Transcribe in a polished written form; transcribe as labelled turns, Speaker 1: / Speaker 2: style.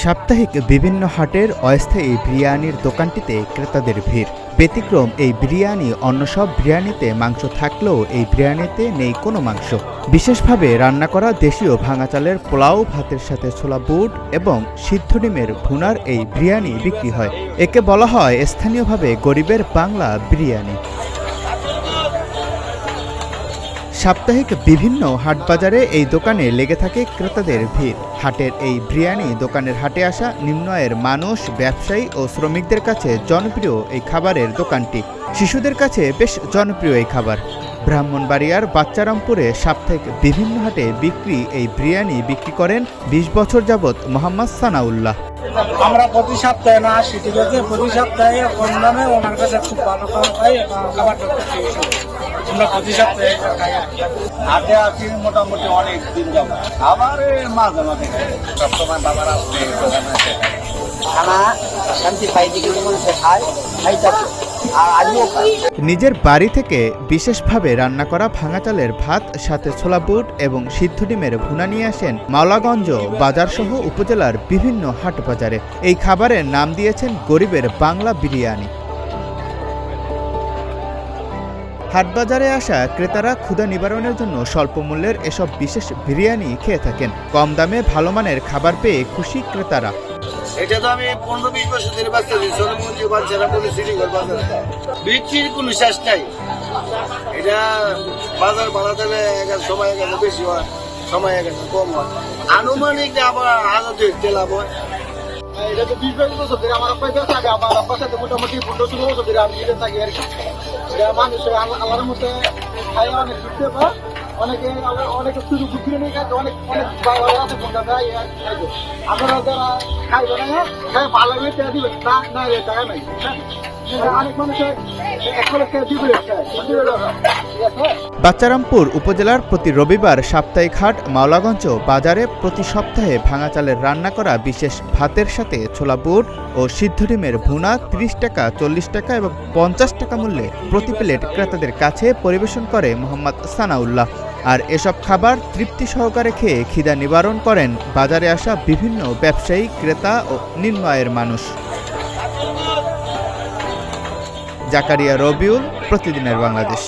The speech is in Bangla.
Speaker 1: সাপ্তাহিক বিভিন্ন হাটের অস্থায়ী বিরিয়ানির দোকানটিতে ক্রেতাদের ভিড়। ব্যতিক্রম এই বিরিয়ানি। অন্য সব বিরিয়ানিতে মাংস থাকলেও এই বিরিয়ানিতে নেই কোনো মাংস। বিশেষভাবে রান্না করা দেশীয় ভাঙা চালের পোলাও, ভাতের সাথে ছোলা বুট এবং সিদ্ধ ডিমের ভুনার এই বিরিয়ানি বিক্রি হয়। একে বলা হয় স্থানীয়ভাবে গরিবের বাংলা বিরিয়ানি। সাপ্তাহিক বিভিন্ন হাটবাজারে এই দোকানে লেগে থাকে ক্রেতাদের ভিড়। হাটের এই বিরিয়ানি দোকানের হাটে আসা নিম্ন আয়ের মানুষ, ব্যবসায়ী ও শ্রমিকদের কাছে জনপ্রিয় এই খাবারের দোকানটি। শিশুদের কাছে বেশ জনপ্রিয় এই খাবার। ব্রাহ্মণবাড়িয়ার বাচ্চারামপুরে সাপ্তাহিক বিভিন্ন হাটে বিক্রি এই বিরিয়ানি বিক্রি করেন ২০ বছর যাবৎ মোহাম্মদ সানাউল্লাহ।
Speaker 2: আমরা প্রতি সপ্তাহে না আসি, ঠিক আছে, প্রতি সপ্তাহে কম দামে ওনার কাছে খুব ভালো খাবার পাই এবং খাবারটা আমরা প্রতি সপ্তাহে
Speaker 3: হাটে আছি মোটামুটি অনেক দিন যাব। আবার মাঝে মাঝে সবসময় বাবার আসলে খানা শান্তি পাই দিকে খায় খাইতেছে।
Speaker 1: নিজের বাড়ি থেকে বিশেষভাবে রান্না করা ভাঙা চালের ভাত, সাথে ছোলা বুট এবং সিদ্ধ ডিমের ভুনা নিয়ে আসেন মাওলাগঞ্জ বাজার সহ উপজেলার বিভিন্ন হাট বাজারে। এই খাবারের নাম দিয়েছেন গরিবের বাংলা বিরিয়ানি। হাটবাজারে আসা ক্রেতারা ক্ষুধা নিবারণের জন্য স্বল্প মূল্যের এসব বিশেষ বিরিয়ানি খেয়ে থাকেন। কম দামে ভালো মানের খাবার পেয়ে খুশি ক্রেতারা।
Speaker 3: এটা তো আমি 15-20 বছর ধরে বাঁচতেছি। সোনামঞ্জি বাচ্চারা বলে সিটিগঞ্জ বাজার বিক্রির কোনো শেষ নাই। এটা বাজার বাড়াতে সময় গেলে বেশি হয়, সময় গেলে কম হয়। আনুমানিক আবার 1000 লাভ হয়। এটা তো 20 বছর ধরে আমার আব্বাই থাকে। আমার আব্বার সাথে মোটামুটি 15-16 বছর ধরে আমি এটা থাকি আর কি। এটা মানুষের আল্লাহর মধ্যে খাই অনেক শিখতে পারে। অনেকে শুধু বুদ্ধি নিয়ে খাইছে, অনেক ভালো আছে কোনটা দেয় খাইছে। আপনারা যারা খাইবে না খাই ভালো হয়ে টাকা দিবে না, না টাকা নাই। অনেক মানুষের
Speaker 1: বাচ্চারামপুর উপজেলার প্রতি রবিবার সাপ্তাহিক হাট মাওলাগঞ্জ বাজারে প্রতি সপ্তাহে ভাঙা চালের রান্না করা বিশেষ ভাতের সাথে ছোলা বুট ও সিদ্ধ ডিমের ভুনা ৩০ টাকা, ৪০ টাকা এবং ৫০ টাকা মূল্যে প্রতি প্লেট ক্রেতাদের কাছে পরিবেশন করে মোহাম্মদ সানাউল্লাহ। আর এসব খাবার তৃপ্তি সহকারে খেয়ে খিদা নিবারণ করেন বাজারে আসা বিভিন্ন ব্যবসায়ী, ক্রেতা ও নিম্ন আয়ের মানুষ। জাকারিয়া রবিউল, প্রতিদিনের বাংলাদেশ।